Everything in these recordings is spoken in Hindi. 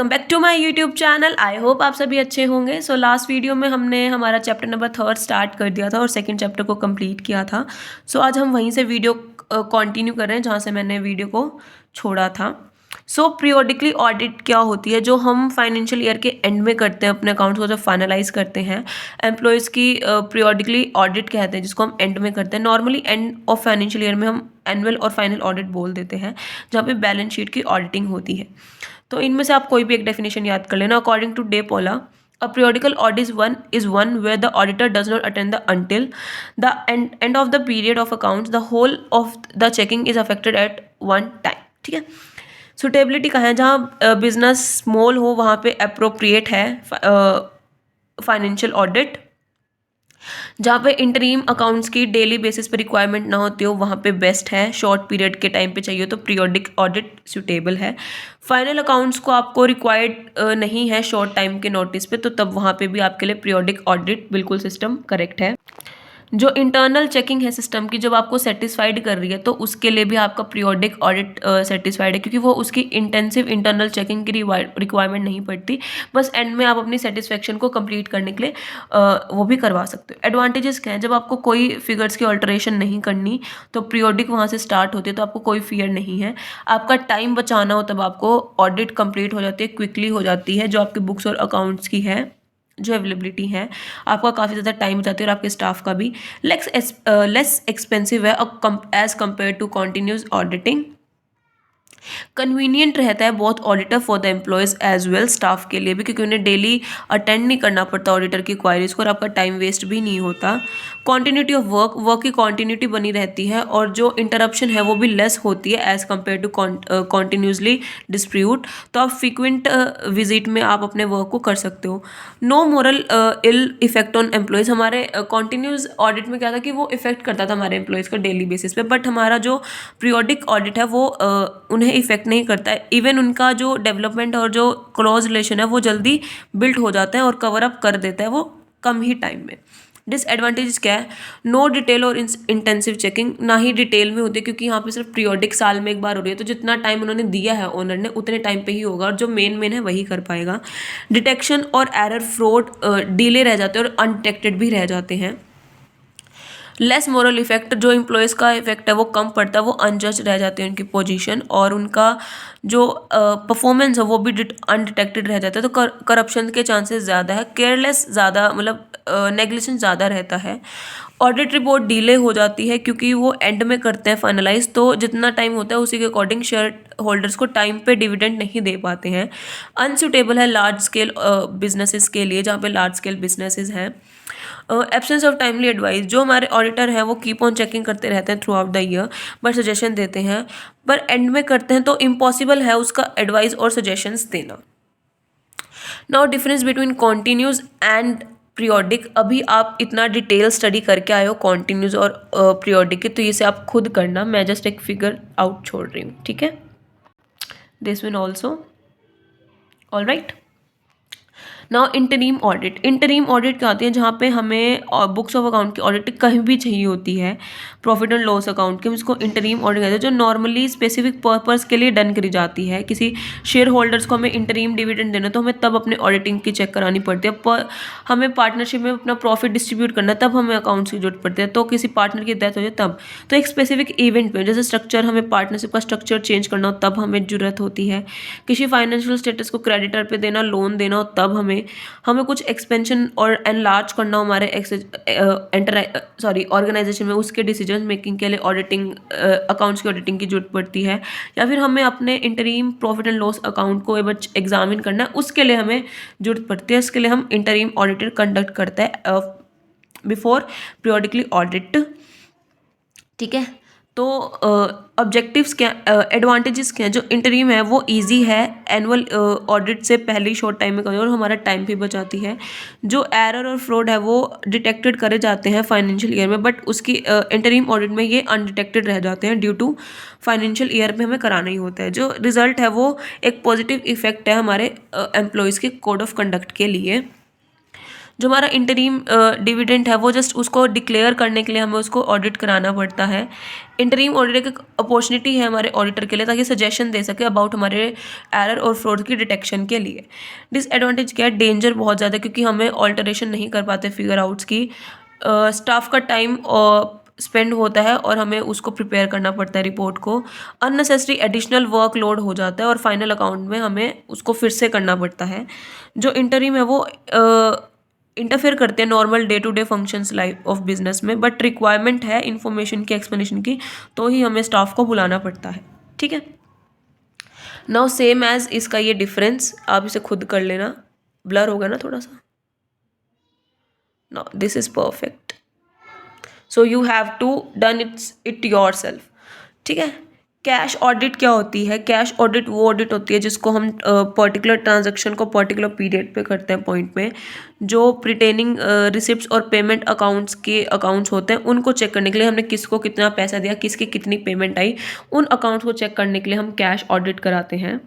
Welcome back to my YouTube channel. I hope आप सभी अच्छे होंगे। सो लास्ट वीडियो में हमने हमारा चैप्टर नंबर 3 स्टार्ट कर दिया था और सेकंड चैप्टर को कंप्लीट किया था। सो आज हम वहीं से वीडियो कंटिन्यू कर रहे हैं जहाँ से मैंने वीडियो को छोड़ा था। सो पीरियोडिकली ऑडिट क्या होती है, जो हम फाइनेंशियल ईयर के एंड में करते हैं, अपने अकाउंट्स को जब फाइनलाइज करते हैं। एम्प्लॉयज़ की पीरियोडिकली ऑडिट कहते हैं, जिसको हम एंड में करते हैं। Normally end of financial year में हम एनुअल और फाइनल ऑडिट बोल देते हैं, जहाँ पे बैलेंस शीट की ऑडिटिंग होती है। तो इनमें से आप कोई भी एक डेफिनेशन याद कर लेना। According to De Paula, a periodical audit is one where the auditor does not attend until the end of the period of accounts. The whole of the checking is affected at one time. ठीक है। सुटेबिलिटी कहाँ है, जहाँ बिजनेस स्मॉल हो वहाँ पे अप्रोप्रिएट है फाइनेंशियल ऑडिट। जहाँ पे इंटरीम अकाउंट्स की डेली बेसिस पे रिक्वायरमेंट ना होती हो वहाँ पे बेस्ट है। शॉर्ट पीरियड के टाइम पे चाहिए तो पीरियोडिक ऑडिट सूटेबल है। फाइनल अकाउंट्स को आपको रिक्वायर्ड नहीं है शॉर्ट टाइम के नोटिस पे, तो तब वहाँ पे भी आपके लिए पीरियोडिक ऑडिट बिल्कुल सिस्टम करेक्ट है। जो इंटरनल चेकिंग है सिस्टम की, जब आपको सेटिस्फाइड कर रही है तो उसके लिए भी आपका पीरियोडिक ऑडिट सेटिस्फाइड है, क्योंकि वो उसकी इंटेंसिव इंटरनल चेकिंग की रिक्वायरमेंट नहीं पड़ती। बस एंड में आप अपनी सेटिस्फेक्शन को कंप्लीट करने के लिए वो भी करवा सकते हो। एडवांटेजेस क्या है, जब आपको कोई फिगर्स की ऑल्टरेशन नहीं करनी तो पीरियोडिक वहाँ से स्टार्ट होती है, तो आपको कोई फियर नहीं है। आपका टाइम बचाना हो तब आपको ऑडिट कंप्लीट हो जाती है, क्विकली हो जाती है। जो आपकी बुक्स और अकाउंट्स की है, जो अवेलेबिलिटी है, आपका काफ़ी ज़्यादा टाइम बचाती है और आपके स्टाफ का भी। लेस एक्सपेंसिव है as compared to continuous auditing. Convenient रहता है बहुत auditor for the employees as well, staff के लिए भी, क्योंकि उन्हें डेली अटेंड नहीं करना पड़ता ऑडिटर की क्वायरीज को और आपका टाइम वेस्ट भी नहीं होता। कॉन्टीन्यूटी ऑफ वर्क की कॉन्टीन्यूटी बनी रहती है और जो इंटरप्शन है वो भी लेस होती है as compared to continuously dispute. तो आप फ्रीक्वेंट विजिट में आप अपने वर्क को कर सकते हो। No moral ill effect on employees. हमारे कॉन्टीन्यूस ऑडिट में क्या था कि वो इफेक्ट करता था हमारे एम्प्लॉयज़ का डेली बेसिस पे, बट हमारा जो पीरियोडिक ऑडिट है वो उन्हें इफेक्ट नहीं करता है। इवन उनका जो डेवलपमेंट और जो क्लोज रिलेशन है वो जल्दी बिल्ड हो जाता है और कवर अप कर देता है वो कम ही टाइम में। डिसएडवांटेज क्या है, नो डिटेल और इंटेंसिव चेकिंग, ना ही डिटेल में होती है, क्योंकि यहाँ पे सिर्फ पीरियोडिक साल में एक बार हो रही है, तो जितना टाइम उन्होंने दिया है ओनर ने उतने टाइम पे ही होगा और जो मेन है वही कर पाएगा। डिटेक्शन और एरर फ्रॉड डिले रह जाते हैं और अनडिटेक्टेड भी रह जाते हैं। लेस मोरल इफेक्ट, जो एम्प्लॉयज़ का इफेक्ट है वो कम पड़ता है, वो अनजज रह जाते हैं उनकी पोजीशन और उनका जो परफॉर्मेंस है वो भी अनडिटेक्टेड रह जाता है, तो करप्शन के चांसेस ज़्यादा है। केयरलेस ज़्यादा, मतलब नेग्लिजेंस ज़्यादा रहता है। ऑडिट रिपोर्ट डिले हो जाती है क्योंकि वो एंड में करते हैं फाइनलाइज, तो जितना टाइम होता है उसी के अकॉर्डिंग शेयर होल्डर्स को टाइम पे डिविडेंड नहीं दे पाते हैं। अनसुटेबल है लार्ज स्केल बिजनेसेस के लिए, जहाँ पे लार्ज स्केल बिजनेसेस हैं। एब्सेंस ऑफ टाइमली एडवाइस, जो हमारे ऑडिटर हैं वो कीप ऑन चेकिंग करते रहते हैं through out the year, but suggestion देते हैं, पर एंड में करते हैं तो इम्पॉसिबल है उसका एडवाइस और सजेशंस देना। Now difference between continuous and periodic. अभी आप इतना डिटेल स्टडी करके आए हो कॉन्टीन्यूस और पीरियोडिक की, तो इसे आप खुद करना, मैं जस्ट एक फिगर आउट छोड़ रही हूँ, ठीक है। This one also all right. Now interim audit. Interim audit क्या आती है, जहाँ पे हमें बुक्स ऑफ अकाउंट की ऑडिट कहीं भी चाहिए होती है, प्रॉफिट एंड लॉस अकाउंट की, हम इसको इंटरीम ऑडिट कहते हैं, जो नॉर्मली स्पेसिफिक पर्पस के लिए डन करी जाती है। किसी शेयर होल्डर्स को हमें इंटरीम डिविडेंड देना, तो हमें तब अपने ऑडिटिंग की चेक करानी पड़ती है। हमें पार्टनरशिप में अपना प्रॉफिट डिस्ट्रीब्यूट करना, तब हमें अकाउंट्स की जरूरत पड़ती है। तो किसी पार्टनर की डेथ हो जाए तब, तो एक स्पेसिफिक इवेंट में, जैसे स्ट्रक्चर, हमें पार्टनरशिप का स्ट्रक्चर चेंज करना हो तब हमें जरूरत होती है। किसी फाइनेंशियल स्टेटस को क्रेडिटर पे देना, लोन देना हो तब हमें कुछ एक्सपेंशन और एनलार्ज करना हो हमारे ऑर्गेनाइजेशन में, उसके डिसीजन मेकिंग के लिए ऑडिटिंग, अकाउंट्स की ऑडिटिंग की जरूरत पड़ती है। या फिर हमें अपने interim profit and loss account को एग्जामिन करना है, उसके लिए हमें जरूरत पड़ती है। इसके लिए हम इंटरीम ऑडिटर कंडक्ट करते हैं बिफोर पीरियोडिकली ऑडिट, ठीक है। तो ऑब्जेक्टिव्स क्या, एडवांटेजेस क्या हैं, जो इंटरीम है वो इजी है, एनुअल ऑडिट से पहले ही शॉर्ट टाइम में कर और हमारा टाइम भी बचाती है। जो एरर और फ्रॉड है वो डिटेक्टेड करे जाते हैं फाइनेंशियल ईयर में, बट उसकी इंटरीम ऑडिट में ये अनडिटेक्टेड रह जाते हैं ड्यू टू फाइनेंशियल ईयर में हमें कराना ही होता है। जो रिजल्ट है वो एक पॉजिटिव इफेक्ट है हमारे एम्प्लॉयज़ के कोड ऑफ कंडक्ट के लिए। जो हमारा इंटरिम डिविडेंड है वो जस्ट उसको डिक्लेयर करने के लिए हमें उसको ऑडिट कराना पड़ता है। इंटरिम ऑडिट एक अपॉर्चुनिटी है हमारे ऑडिटर के लिए ताकि सजेशन दे सके अबाउट हमारे एरर और फ्रॉड की डिटेक्शन के लिए। डिसएडवांटेज क्या है, डेंजर बहुत ज़्यादा, क्योंकि हमें ऑल्टरेशन नहीं कर पाते फिगर आउट्स की, स्टाफ का टाइम स्पेंड होता है और हमें उसको प्रिपेयर करना पड़ता है रिपोर्ट को। अननेसेसरी एडिशनल वर्कलोड हो जाता है और फाइनल अकाउंट में हमें उसको फिर से करना पड़ता है। जो इंटरिम है वो इंटरफेयर करते हैं normal day to day functions life of business में, बट रिक्वायरमेंट है इन्फॉर्मेशन की, एक्सप्लेनेशन की, तो ही हमें स्टाफ को बुलाना पड़ता है। ठीक है, नाउ सेम एज इसका ये डिफरेंस आप इसे खुद कर लेना, ब्लर होगा ना थोड़ा सा। Now this is perfect, so you have to done it yourself. ठीक है, कैश ऑडिट क्या होती है? कैश ऑडिट वो ऑडिट होती है जिसको हम पर्टिकुलर ट्रांजैक्शन को पर्टिकुलर पीरियड पे करते हैं, पॉइंट में, जो प्रिटेनिंग रिसिप्ट्स और पेमेंट अकाउंट्स के अकाउंट्स होते हैं उनको चेक करने के लिए, हमने किसको कितना पैसा दिया, किसकी कितनी पेमेंट आई, उन अकाउंट्स को चेक करने के लिए हम कैश ऑडिट कराते हैं।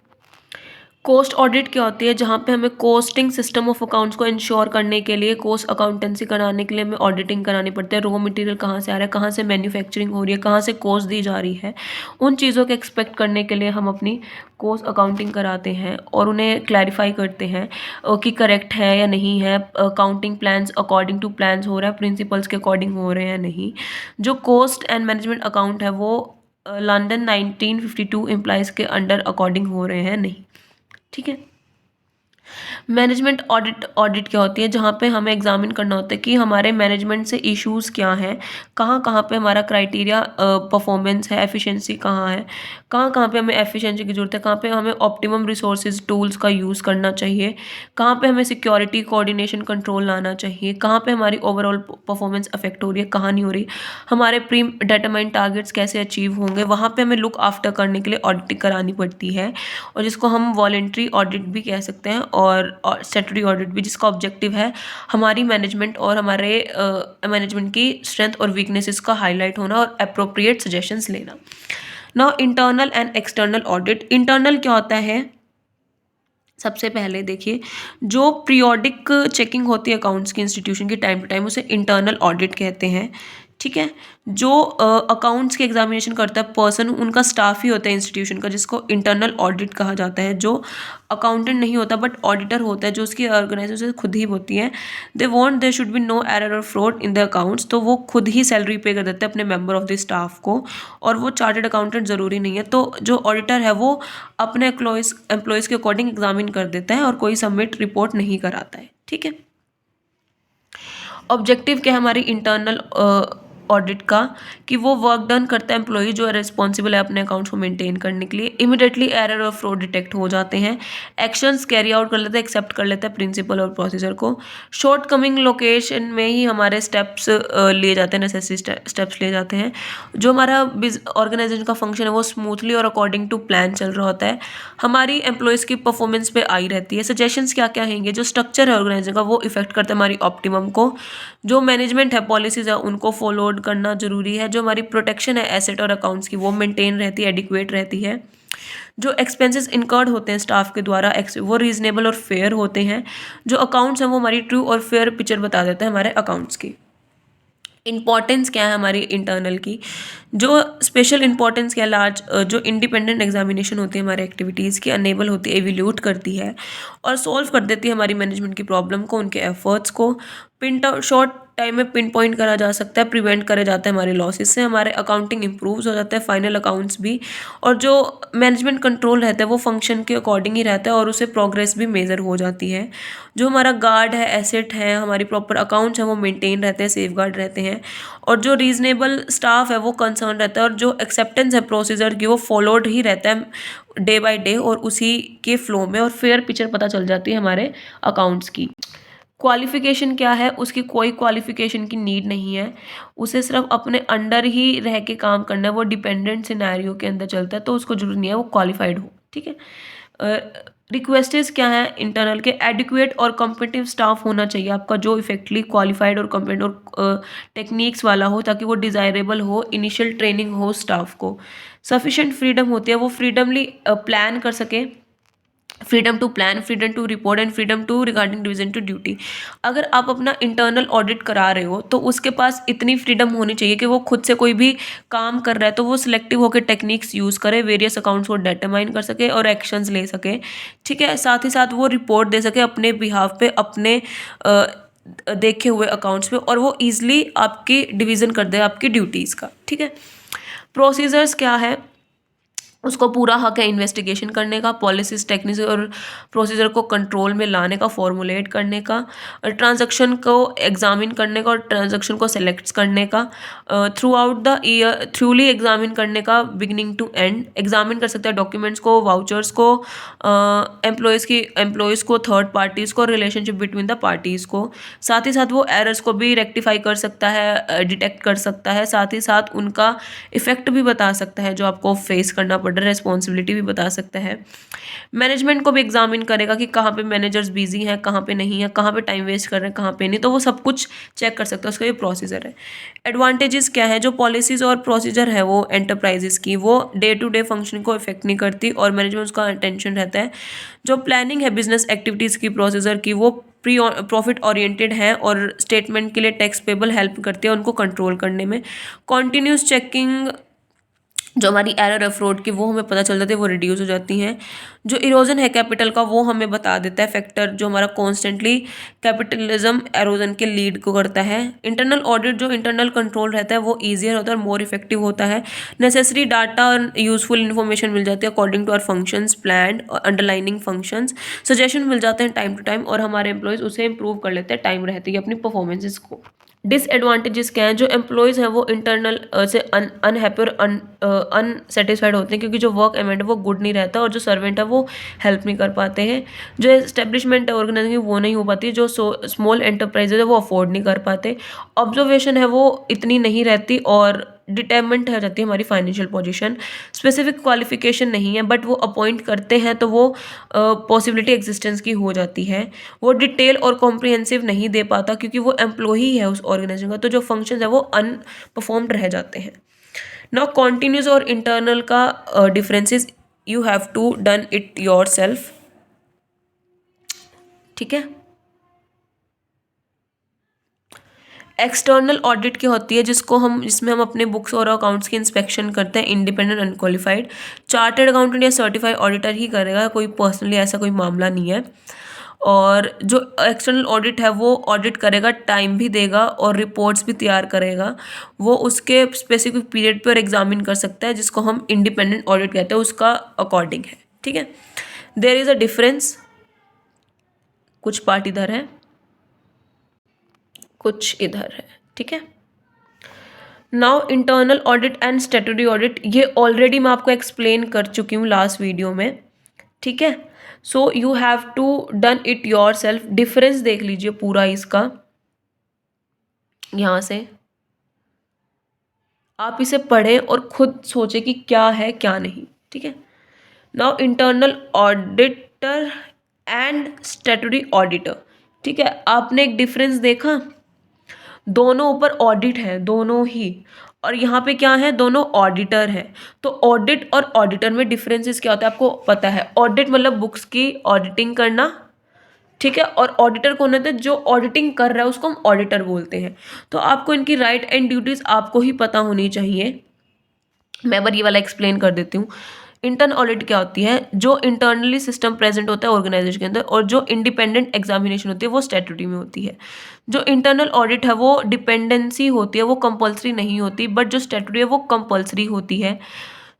कॉस्ट ऑडिट क्या होती है? जहाँ पे हमें कॉस्टिंग सिस्टम ऑफ अकाउंट्स को इंश्योर करने के लिए, कॉस्ट अकाउंटेंसी कराने के लिए हमें ऑडिटिंग करानी पड़ती है। रॉ मटेरियल कहाँ से आ रहा है, कहाँ से मैन्युफैक्चरिंग हो रही है, कहाँ से कॉस्ट दी जा रही है, उन चीज़ों को एक्सपेक्ट करने के लिए हम अपनी कॉस्ट अकाउंटिंग कराते हैं और उन्हें क्लैरिफाई करते हैं कि करेक्ट है या नहीं है, accounting plans according to plans हो रहा है, प्रिंसिपल्स के अकॉर्डिंग हो रहे हैं नहीं। जो कॉस्ट एंड मैनेजमेंट अकाउंट है वो लंदन 1952 एम्प्लॉयज़ के अंडर अकॉर्डिंग हो रहे हैं नहीं। ठीक है, मैनेजमेंट ऑडिट क्या होती है? जहाँ पे हमें एग्जामिन करना होता है कि हमारे मैनेजमेंट से इश्यूज़ क्या हैं, कहाँ कहाँ पे हमारा क्राइटेरिया परफॉर्मेंस है, एफिशिएंसी कहाँ है, कहाँ कहाँ पे हमें एफिशिएंसी की ज़रूरत है, कहाँ पे हमें ऑप्टिमम रिसोर्सेज टूल्स का यूज़ करना चाहिए, कहाँ पे हमें सिक्योरिटी कोऑर्डिनेशन कंट्रोल लाना चाहिए, कहाँ पे हमारी ओवरऑल परफॉर्मेंस अफेक्ट हो रही है, कहाँ नहीं हो रही, हमारे प्री डिटरमाइंड टारगेट्स कैसे अचीव होंगे, वहाँ पे हमें लुक आफ्टर करने के लिए ऑडिटिंग करानी पड़ती है, और जिसको हम वॉलेंट्री ऑडिट भी कह सकते हैं और स्टैट्यूटरी ऑडिट भी, जिसका ऑब्जेक्टिव है हमारी मैनेजमेंट और हमारे मैनेजमेंट की स्ट्रेंथ और वीकनेसेस का हाईलाइट होना और अप्रोप्रिएट सजेशंस लेना। Now internal and external audit. Internal क्या होता है? सबसे पहले देखिए, जो पीरियोडिक चेकिंग होती है अकाउंट्स की इंस्टीट्यूशन की टाइम टू टाइम, उसे इंटरनल ऑडिट कहते हैं। ठीक है, जो अकाउंट्स की एग्जामिनेशन करता है पर्सन, उनका स्टाफ ही होता है इंस्टीट्यूशन का, जिसको इंटरनल ऑडिट कहा जाता है। जो अकाउंटेंट नहीं होता बट ऑडिटर होता है, जो उसकी ऑर्गेनाइजेशन खुद ही होती है, they want there should be no error और फ्रॉड इन द अकाउंट्स, तो वो खुद ही सैलरी पे कर देते हैं अपने मेंबर ऑफ द स्टाफ को, और वो चार्टर्ड अकाउंटेंट ज़रूरी नहीं है। तो जो ऑडिटर है वो अपने एम्प्लॉयज़ के अकॉर्डिंग एग्जामिन कर देता है और कोई सबमिट रिपोर्ट नहीं कराता है। ठीक है, ऑब्जेक्टिव क्या है हमारी इंटरनल ऑडिट का? कि वो वर्क डन करता है एम्प्लॉय जो रिस्पॉन्सिबल है अपने अकाउंट्स को मेंटेन करने के लिए, इमीडिएटली एरर और फ्रॉड डिटेक्ट हो जाते हैं, एक्शंस कैरी आउट कर लेते हैं, एक्सेप्ट कर लेते हैं प्रिंसिपल और प्रोसीजर को, शॉर्ट कमिंग लोकेशन में ही हमारे स्टेप्स लिए जाते हैं, नेसेसरी स्टेप्स लिए जाते हैं। जो हमारा ऑर्गेनाइजेशन का फंक्शन है वो स्मूथली और अकॉर्डिंग टू प्लान चल रहा होता है, हमारी एम्प्लॉयज़ की परफॉर्मेंस पे आई रहती है। सजेशंस क्या क्या हैंगे? जो स्ट्रक्चर है ऑर्गेनाइजेशन का वो इफेक्ट करता है हमारी ऑप्टिमम को, जो मैनेजमेंट है, पॉलिसीज है, उनको फॉलो करना जरूरी है, जो हमारी प्रोटेक्शन है एसेट और अकाउंट्स की वो मेंटेन रहती है, एडिक्वेट रहती है, जो एक्सपेंसेस इनकर्ड होते हैं स्टाफ के द्वारा वो रीजनेबल और फेयर होते हैं, जो अकाउंट्स हैं वो हमारी ट्रू और फेयर पिक्चर बता देते हैं हमारे अकाउंट्स की। इंपॉर्टेंस क्या है हमारी इंटरनल की? जो स्पेशल इंपॉर्टेंस क्या, लार्ज जो इंडिपेंडेंट एग्जामिनेशन होती है हमारे एक्टिविटीज़ की, अनेबल होती है, एवेल्यूट करती है और सॉल्व कर देती है हमारी मैनेजमेंट की प्रॉब्लम को, उनके एफर्ट्स को पिन शॉर्ट टाइम में पिन पॉइंट करा जा सकता है, प्रिवेंट करे जाते हैं हमारे लॉसेस से, हमारे अकाउंटिंग इंप्रूव हो जाता है, फाइनल अकाउंट्स भी, और जो मैनेजमेंट कंट्रोल रहता है वो फंक्शन के अकॉर्डिंग ही रहता है और उसे प्रोग्रेस भी मेजर हो जाती है। जो हमारा गार्ड है, एसेट है, हमारी प्रॉपर अकाउंट्स हैं वो मेंटेन रहते हैं, सेफ गार्ड रहते हैं, और जो रीजनेबल स्टाफ है वो कंसर्न रहता है, और जो एक्सेप्टेंस है प्रोसीजर की वो फॉलोड ही रहता है डे बाय डे और उसी के फ्लो में, और फेयर पिक्चर पता चल जाती है हमारे अकाउंट्स की। क्वालिफिकेशन क्या है? उसकी कोई क्वालिफिकेशन की नीड नहीं है, उसे सिर्फ अपने अंडर ही रह के काम करना है, वो डिपेंडेंट सिनेरियो के अंदर चलता है, तो उसको जरूरी नहीं है वो क्वालिफाइड हो। ठीक है, रिक्वेस्टेस क्या है इंटरनल के? एडिक्वेट और कॉम्पिटिटिव स्टाफ होना चाहिए आपका, जो इफेक्टली क्वालिफाइड और कॉम्पिटेंट और टेक्निक्स वाला हो, ताकि वो डिज़ायरेबल हो, इनिशियल ट्रेनिंग हो स्टाफ को। सफिशेंट फ्रीडम होती है, वो फ्रीडमली प्लान कर सके freedom to plan, freedom to report and freedom to regarding division to duty. अगर आप अपना इंटरनल ऑडिट करा रहे हो तो उसके पास इतनी फ्रीडम होनी चाहिए कि वो खुद से कोई भी काम कर रहा है तो वो सिलेक्टिव होकर टेक्निक्स यूज़ करे, वेरियस अकाउंट्स को डिटरमाइन कर सके और एक्शंस ले सके। ठीक है, साथ ही साथ वो रिपोर्ट दे सके अपने बिहाफ पे, अपने देखे हुए अकाउंट्स पे, और वो ईजिली आपकी डिवीज़न कर दे आपकी ड्यूटीज़ का। ठीक है, प्रोसीजर्स क्या है, उसको पूरा हक है इन्वेस्टिगेशन करने का, पॉलिसीज, टेक्निक्स और प्रोसीजर को कंट्रोल में लाने का, फॉर्मुलेट करने का, ट्रांजैक्शन को एग्जामिन करने का और ट्रांजैक्शन को सेलेक्ट करने का, through out the year थ्रूली examine करने का, बिगिनिंग टू एंड एग्जामिन कर सकता है डॉक्यूमेंट्स को, वाउचर्स को, एम्प्लॉयज़ को, थर्ड पार्टीज़ को, रिलेशनशिप बिटवीन द पार्टीज़ को। साथ ही साथ वो एरर्स को भी रेक्टिफाई कर सकता है, डिटेक्ट कर सकता है, साथ ही साथ उनका इफेक्ट भी बता सकता है जो आपको फेस करना पड़ रहा है, रिस्पॉन्सिबिलिटी भी बता सकता है। मैनेजमेंट को भी एग्जामिन करेगा कि कहाँ पे मैनेजर्स बिजी हैं, कहाँ पे नहीं है, कहाँ पे टाइम वेस्ट कर रहे हैं, कहाँ पे नहीं, तो वो सब कुछ चेक कर सकता है, उसका ये प्रोसीजर है। एडवांटेजेस क्या है, जो पॉलिसीज और प्रोसीजर है वो एंटरप्राइजेस की, वो डे टू डे फंक्शन को इफेक्ट नहीं करती और मैनेजमेंट उसका अटेंशन रहता है। जो प्लानिंग है बिजनेस एक्टिविटीज़ की, प्रोसीजर की, वो प्री प्रॉफिट ओरिएंटेड है और स्टेटमेंट के लिए टैक्स पेबल हेल्प करती है उनको कंट्रोल करने में। कॉन्टीन्यूस चेकिंग, जो हमारी एरर है फ्रॉड की, वो हमें पता चल जाती है, वो रिड्यूस हो जाती हैं। जो इरोजन है कैपिटल का, वो हमें बता देता है फैक्टर जो हमारा कॉन्स्टेंटली कैपिटलिज्म एरोजन के लीड को करता है। इंटरनल ऑडिट, जो इंटरनल कंट्रोल रहता है वो ईजियर होता है और मोर इफेक्टिव होता है। नेसेसरी डाटा और यूजफुल इन्फॉर्मेशन मिल जाती है according to our functions, plan और अंडरलाइनिंग फंक्शंस, सजेशन मिल जाते हैं टाइम टू टाइम और हमारे एम्प्लॉयज़ उसे इंप्रूव कर लेते हैं टाइम रहती है अपनी परफॉर्मेंसेस को। डिसएडवांटेजेस क्या हैं, जो एम्प्लॉयज़ हैं वो इंटरनल से अनहैप्पी और अनसेटिस्फाइड होते हैं क्योंकि जो वर्क एनवायरनमेंट है वो गुड नहीं रहता और जो सर्वेंट है वो हेल्प नहीं कर पाते हैं। जो एस्टेब्लिशमेंट है ऑर्गेनाइजेशन वो नहीं हो पाती, जो स्मॉल एंटरप्राइजेज है वो अफोर्ड नहीं कर पाते। ऑब्जर्वेशन है वो इतनी नहीं रहती और डिटरमेंट हो जाती है हमारी फाइनेंशियल पोजीशन। स्पेसिफिक क्वालिफिकेशन नहीं है बट वो अपॉइंट करते हैं तो वो पॉसिबिलिटी एग्जिस्टेंस की हो जाती है। वो डिटेल और कॉम्प्रिहेंसिव नहीं दे पाता क्योंकि वो एम्प्लॉई है उस ऑर्गेनाइजेशन का, तो जो फंक्शन है वो अनपरफॉर्म्ड रह जाते हैं। नाउ कॉन्टिन्यूस और इंटरनल का differences, you have to done it yourself. ठीक है, एक्सटर्नल ऑडिट क्या होती है, जिसमें हम अपने बुक्स और अकाउंट्स की इंस्पेक्शन करते हैं, इंडिपेंडेंट अनक्वालिफाइड चार्टर्ड अकाउंटेंट या सर्टिफाइड ऑडिटर ही करेगा, कोई पर्सनली ऐसा कोई मामला नहीं है। और जो एक्सटर्नल ऑडिट है वो ऑडिट करेगा, टाइम भी देगा और रिपोर्ट्स भी तैयार करेगा, वो उसके स्पेसिफिक पीरियड पर एग्जामिन कर सकता है, जिसको हम इंडिपेंडेंट ऑडिट कहते हैं, उसका अकॉर्डिंग है। ठीक है, देयर इज़ अ डिफरेंस, कुछ पार्ट इधर है कुछ इधर है। ठीक है, now internal audit and statutory audit, ये ऑलरेडी मैं आपको एक्सप्लेन कर चुकी हूँ लास्ट वीडियो में। ठीक है, so you have to done it yourself. Difference देख लीजिए पूरा इसका, यहाँ से आप इसे पढ़ें और खुद सोचें कि क्या है क्या नहीं। ठीक है, now internal auditor and statutory auditor. ठीक है, आपने एक डिफरेंस देखा, दोनों ऊपर ऑडिट है दोनों ही, और यहाँ पे क्या है, दोनों ऑडिटर हैं। तो ऑडिट और ऑडिटर में डिफरेंसेस क्या होता है आपको पता है। ऑडिट मतलब बुक्स की ऑडिटिंग करना, ठीक है, और ऑडिटर कौन होता है, जो ऑडिटिंग कर रहा है उसको हम ऑडिटर बोलते हैं। तो आपको इनकी राइट एंड ड्यूटीज आपको ही पता होनी चाहिए। मैं बार ये वाला एक्सप्लेन कर देती हूँ। इंटर्नल ऑडिट क्या होती है, जो इंटरनली सिस्टम प्रेजेंट होता है ऑर्गेनाइजेशन के अंदर, और जो इंडिपेंडेंट एग्जामिनेशन होती है वो स्टैट्यूटरी में होती है। जो इंटरनल ऑडिट है वो डिपेंडेंसी होती है, वो कंपलसरी नहीं होती, बट जो स्टैट्यूटरी है वो कंपलसरी होती है।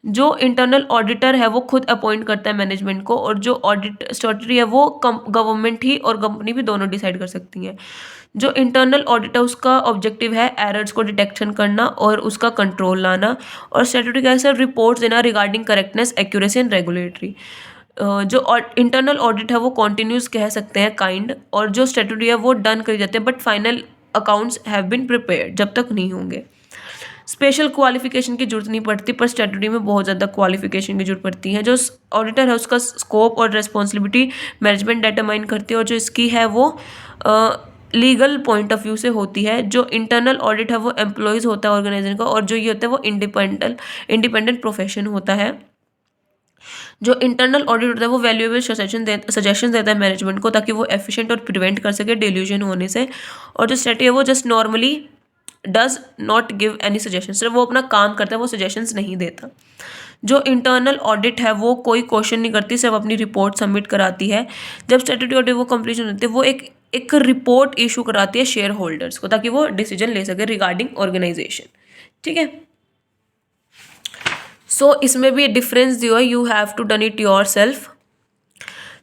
जो इंटरनल ऑडिटर है वो खुद अपॉइंट करता है मैनेजमेंट को, और जो ऑडिट स्टैट्यूटरी है वो गवर्नमेंट ही और कंपनी भी दोनों डिसाइड कर सकती हैं। जो इंटरनल ऑडिट है उसका ऑब्जेक्टिव है एरर्स को डिटेक्शन करना और उसका कंट्रोल लाना, और स्टैट्यूटरी का है रिपोर्ट्स देना regarding correctness, accuracy and regulatory. जो इंटरनल ऑडिट है वो कॉन्टिन्यूस कह सकते हैं काइंड, और जो स्टैट्यूटरी है वो डन करी जाते हैं but final accounts have been prepared जब तक नहीं होंगे। स्पेशल क्वालिफिकेशन की जरूरत नहीं पड़ती, पर स्टैट्यूटरी में बहुत ज़्यादा क्वालिफिकेशन की जरूरत पड़ती है। जो ऑडिटर है उसका स्कोप और रेस्पॉन्सिबिलिटी मैनेजमेंट डिटरमाइन करती है, और जो इसकी है वो लीगल पॉइंट ऑफ व्यू से होती है। जो इंटरनल ऑडिट है वो एम्प्लॉयज़ होता है ऑर्गेनाइजेशन का, और जो ये होता है वो इंडिपेंडेंट प्रोफेशन होता है। जो इंटरनल ऑडिट होता है वो वैल्यूएबल सजेशन देता है मैनेजमेंट को, ताकि वो एफिशिएंट और प्रिवेंट कर सके डिल्यूजन होने से। और जो स्ट्रेटजी है वो just normally does not give any suggestion, सिर्फ वो अपना काम करता है, वो सजेशंस नहीं देता। जो इंटरनल ऑडिट है वो कोई क्वेश्चन नहीं करती, सिर्फ अपनी रिपोर्ट सबमिट कराती है। जब स्टैट्यूटरी ऑडिट वो कंप्लीशन होती है, वो एक रिपोर्ट इशू कराती है शेयर होल्डर्स को, ताकि वो डिसीजन ले सके रिगार्डिंग ऑर्गेनाइजेशन। ठीक है, सो इसमें भी डिफरेंस दिया है, you have to done it yourself.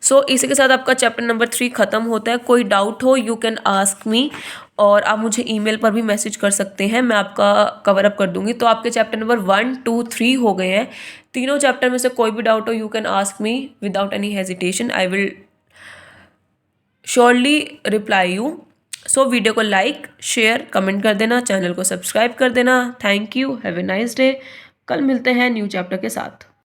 So इसी के साथ आपका चैप्टर नंबर 3 खत्म होता है। कोई डाउट हो यू कैन आस्क मी, और आप मुझे ईमेल पर भी मैसेज कर सकते हैं, मैं आपका कवर अप कर दूंगी। तो आपके चैप्टर नंबर 1, 2, 3 हो गए हैं। तीनों चैप्टर में से कोई भी डाउट हो you can ask me without any hesitation, I will surely reply you. So video को लाइक शेयर कमेंट कर देना, चैनल को सब्सक्राइब कर देना। Thank you, have a nice day. कल मिलते हैं न्यू चैप्टर के साथ।